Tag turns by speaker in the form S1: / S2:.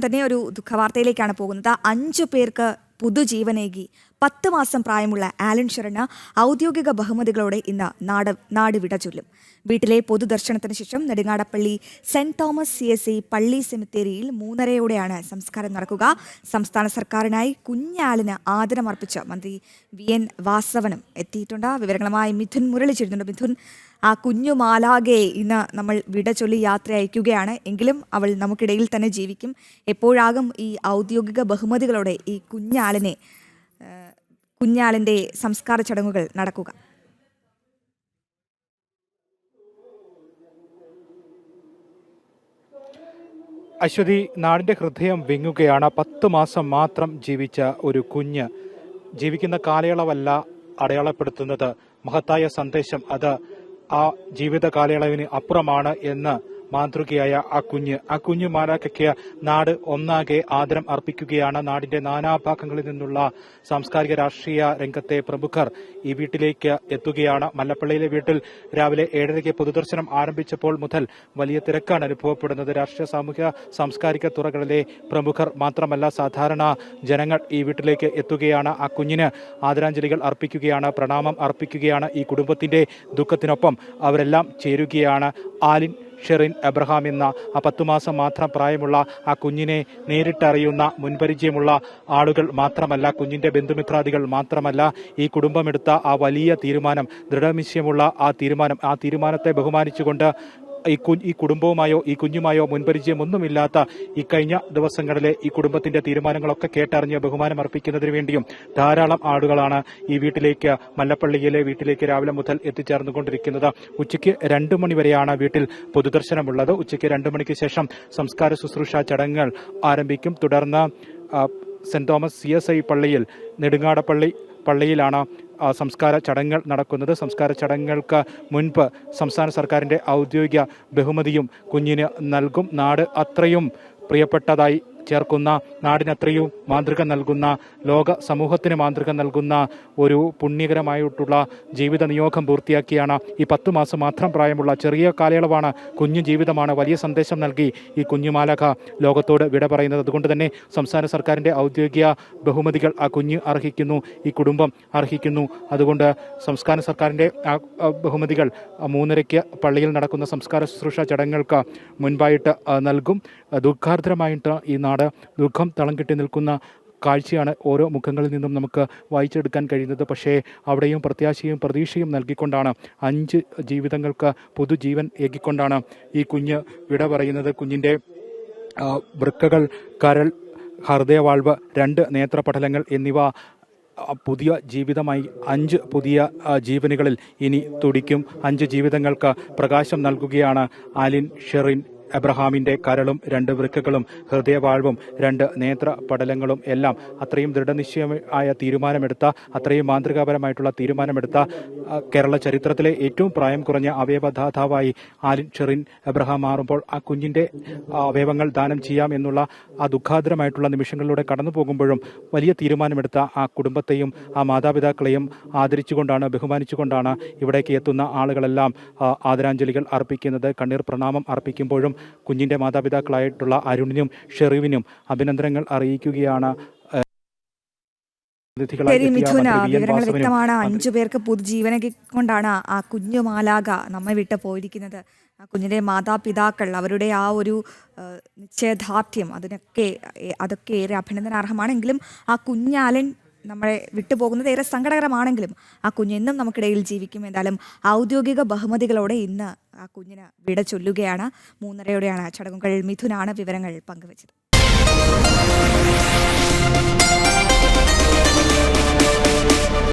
S1: തന്നെ ഒരു ദുഃഖവാർത്തയിലേക്കാണ് പോകുന്നത്. 5 പേർക്ക് പുതുജീവനേകി 10 മാസം പ്രായമുള്ള ആലൻ ഷെറിന് ഔദ്യോഗിക ബഹുമതികളോടെ ഇന്ന് നാട് വിട ചൊല്ലും. വീട്ടിലെ പൊതുദർശനത്തിന് ശേഷം നെടുങ്ങാടപ്പള്ളി സെന്റ് തോമസ് CSI പള്ളി സെമിത്തേരിയിൽ 3:30-ഓടെയാണ് സംസ്കാരം നടക്കുക. സംസ്ഥാന സർക്കാരിനായി കുഞ്ഞാലിന് ആദരമർപ്പിച്ച് മന്ത്രി VN വാസവനും എത്തിയിട്ടുണ്ട്. വിവരങ്ങളുമായി മിഥുൻ മുരളി ചേരുന്നുണ്ട്. മിഥുൻ, ആ കുഞ്ഞു മാലാകെ ഇന്ന് നമ്മൾ വിട ചൊല്ലി യാത്ര അയക്കുകയാണ്. എങ്കിലും അവൾ നമുക്കിടയിൽ തന്നെ ജീവിക്കും. എപ്പോഴാകും ഈ ഔദ്യോഗിക ബഹുമതികളോടെ ഈ കുഞ്ഞാലിൻ്റെ സംസ്കാര ചടങ്ങുകൾ നടക്കുക?
S2: അശ്വതി, നാടിൻ്റെ ഹൃദയം വിങ്ങുകയാണ്. 10 മാസം മാത്രം ജീവിച്ച ഒരു കുഞ്ഞ് ജീവിക്കുന്ന കാലയളവല്ല അടയാളപ്പെടുത്തുന്നത്. മഹത്തായ സന്ദേശം അത് ആ ജീവിത കാലയളവിന് അപ്പുറമാണ് എന്ന് മാതൃകയായ ആ കുഞ്ഞു മാലാഖയ്ക്ക് നാട് ഒന്നാകെ ആദരം അർപ്പിക്കുകയാണ്. നാടിന്റെ നാനാഭാഗങ്ങളിൽ നിന്നുള്ള സാംസ്കാരിക രാഷ്ട്രീയ രംഗത്തെ പ്രമുഖർ ഈ വീട്ടിലേക്ക് എത്തുകയാണ്. മല്ലപ്പള്ളിയിലെ വീട്ടിൽ രാവിലെ 7:30 പൊതുദർശനം ആരംഭിച്ചപ്പോൾ മുതൽ വലിയ തിരക്കാണ് അനുഭവപ്പെടുന്നത്. രാഷ്ട്രീയ സാമൂഹ്യ സാംസ്കാരിക തുറകളിലെ പ്രമുഖർ മാത്രമല്ല, സാധാരണ ജനങ്ങൾ ഈ വീട്ടിലേക്ക് എത്തുകയാണ്. ആ കുഞ്ഞിന് ആദരാഞ്ജലികൾ അർപ്പിക്കുകയാണ്, പ്രണാമം അർപ്പിക്കുകയാണ്. ഈ കുടുംബത്തിന്റെ ദുഃഖത്തിനൊപ്പം അവരെല്ലാം ചേരുകയാണ്. ആലിൻ ഷെറിൻ എബ്രഹാം എന്ന ആ 10 മാസം മാത്രം പ്രായമുള്ള ആ കുഞ്ഞിനെ നേരിട്ടറിയുന്ന മുൻപരിചയമുള്ള ആളുകൾ മാത്രമല്ല, കുഞ്ഞിന്റെ ബന്ധുമിത്രാദികൾ മാത്രമല്ല, ഈ കുടുംബമെടുത്ത ആ വലിയ തീരുമാനം, ദൃഢനിശ്ചയമുള്ള ആ തീരുമാനത്തെ ബഹുമാനിച്ചുകൊണ്ട് ഈ കുടുംബവുമായോ ഈ കുഞ്ഞുമായോ മുൻപരിചയമൊന്നുമില്ലാത്ത ഈ കഴിഞ്ഞ ദിവസങ്ങളിലെ ഈ കുടുംബത്തിന്റെ തീരുമാനങ്ങളൊക്കെ കേട്ടറിഞ്ഞ് ബഹുമാനം അർപ്പിക്കുന്നതിന് വേണ്ടിയും ധാരാളം ആളുകളാണ് ഈ മല്ലപ്പള്ളിയിലെ വീട്ടിലേക്ക് രാവിലെ മുതൽ എത്തിച്ചേർന്നുകൊണ്ടിരിക്കുന്നത്. ഉച്ചയ്ക്ക് 2 മണി വരെയാണ് വീട്ടിൽ പൊതുദർശനമുള്ളത്. ഉച്ചയ്ക്ക് 2 മണിക്ക് ശേഷം സംസ്കാര ശുശ്രൂഷ ചടങ്ങുകൾ ആരംഭിക്കും. തുടർന്ന് സെന്റ് തോമസ് CSI പള്ളിയിൽ പള്ളിയിലാണ് സംസ്കാര ചടങ്ങുകൾ നടക്കുന്നത്. സംസ്കാര ചടങ്ങുകൾക്ക് മുൻപ് സംസ്ഥാന സർക്കാരിൻ്റെ ഔദ്യോഗിക ബഹുമതിയും കുഞ്ഞിന് നൽകും. നാട് അത്രയും പ്രിയപ്പെട്ടതായി ചേർക്കുന്ന, നാടിനത്രയും മാതൃക നൽകുന്ന, ലോക സമൂഹത്തിന് മാതൃക നൽകുന്ന ഒരു പുണ്യകരമായിട്ടുള്ള ജീവിത നിയോഗം പൂർത്തിയാക്കിയാണ് ഈ 10 മാസം മാത്രം പ്രായമുള്ള ചെറിയ കാലയളവാണ്, കുഞ്ഞു ജീവിതമാണ്, വലിയ സന്ദേശം നൽകി ഈ കുഞ്ഞുമാലാഖ ലോകത്തോട് വിട പറയുന്നത്. അതുകൊണ്ട് തന്നെ സംസ്ഥാന സർക്കാരിൻ്റെ ഔദ്യോഗിക ബഹുമതികൾ ആ കുഞ്ഞ് അർഹിക്കുന്നു, ഈ കുടുംബം അർഹിക്കുന്നു. അതുകൊണ്ട് സംസ്ഥാന സർക്കാരിൻ്റെ ബഹുമതികൾ 3:30 പള്ളിയിൽ നടക്കുന്ന സംസ്കാര ശുശ്രൂഷ ചടങ്ങുകൾക്ക് മുൻപായിട്ട് നൽകും. ദുഃഖാർദ്രമായിട്ട് ഈ നാട് ദുഃഖം തളം കെട്ടി നിൽക്കുന്ന കാഴ്ചയാണ് ഓരോ മുഖങ്ങളിൽ നിന്നും നമുക്ക് വായിച്ചെടുക്കാൻ കഴിയുന്നത്. പക്ഷേ അവിടെയും പ്രത്യാശയും പ്രതീക്ഷയും നൽകിക്കൊണ്ടാണ്, 5 ജീവിതങ്ങൾക്ക് പുതുജീവൻ ഏകിക്കൊണ്ടാണ് ഈ കുഞ്ഞ് വിട പറയുന്നത്. കുഞ്ഞിൻ്റെ വൃക്കകൾ, കരൾ, ഹൃദയവാൾവ്, 2 നേത്രപടലങ്ങൾ എന്നിവ പുതിയ ജീവിതമായി 5 പുതിയ ജീവനുകളിൽ ഇനി തുടിക്കും. 5 ജീവിതങ്ങൾക്ക് പ്രകാശം നൽകുകയാണ് ആലിൻ ഷെറിൻ എബ്രഹാമിൻ്റെ കരളും 2 വൃക്കകളും ഹൃദയവാൾവും 2 നേത്രപടലങ്ങളും എല്ലാം അത്രയും ദൃഢനിശ്ചയമായ തീരുമാനമെടുത്ത, അത്രയും മാതൃകാപരമായിട്ടുള്ള തീരുമാനമെടുത്ത, കേരള ചരിത്രത്തിലെ ഏറ്റവും പ്രായം കുറഞ്ഞ അവയവദാതാവായി ആലിൻ ഷെറിൻ എബ്രഹാം മാറുമ്പോൾ ആ കുഞ്ഞിൻ്റെ അവയവങ്ങൾ ദാനം ചെയ്യാം എന്നുള്ള ആ ദുഃഖാതരമായിട്ടുള്ള നിമിഷങ്ങളിലൂടെ കടന്നു പോകുമ്പോഴും വലിയ തീരുമാനമെടുത്ത ആ കുടുംബത്തെയും ആ മാതാപിതാക്കളെയും ആദരിച്ചുകൊണ്ടാണ്, ബഹുമാനിച്ചുകൊണ്ടാണ് ഇവിടേക്ക് എത്തുന്ന ആളുകളെല്ലാം ആദരാഞ്ജലികൾ അർപ്പിക്കുന്നത്. കണ്ണീർ പ്രണാമം അർപ്പിക്കുമ്പോഴും കുഞ്ഞിന്റെ മാതാപിതാക്കളായിട്ടുള്ള അരുണിനും ഷെറിവിനും അഭിനന്ദനങ്ങൾ അറിയിക്കുകയാണ്.
S1: വിവരങ്ങൾ വ്യക്തമാണ്. 5 പേർക്ക് പുതുജീവനെ കൊണ്ടാണ് ആ കുഞ്ഞു മാലാക നമ്മെ വിട്ട് പോയിരിക്കുന്നത്. ആ കുഞ്ഞിൻ്റെ മാതാപിതാക്കൾ, അവരുടെ ആ ഒരു നിശ്ചയദാർഢ്യം, അതൊക്കെ ഏറെ അഭിനന്ദനാർഹമാണെങ്കിലും ആ കുഞ്ഞാലൻ നമ്മളെ വിട്ടുപോകുന്നത് ഏറെ സങ്കടകരമാണെങ്കിലും ആ കുഞ്ഞെന്നും നമുക്കിടയിൽ ജീവിക്കും. എന്തായാലും ഔദ്യോഗിക ബഹുമതികളോടെ ഇന്ന് ആ കുഞ്ഞിന് വിട ചൊല്ലുകയാണ്. 3:30-ഓടെയാണ് ചടങ്ങുകൾ. മിഥുനാണ് വിവരങ്ങൾ പങ്കുവച്ചത്.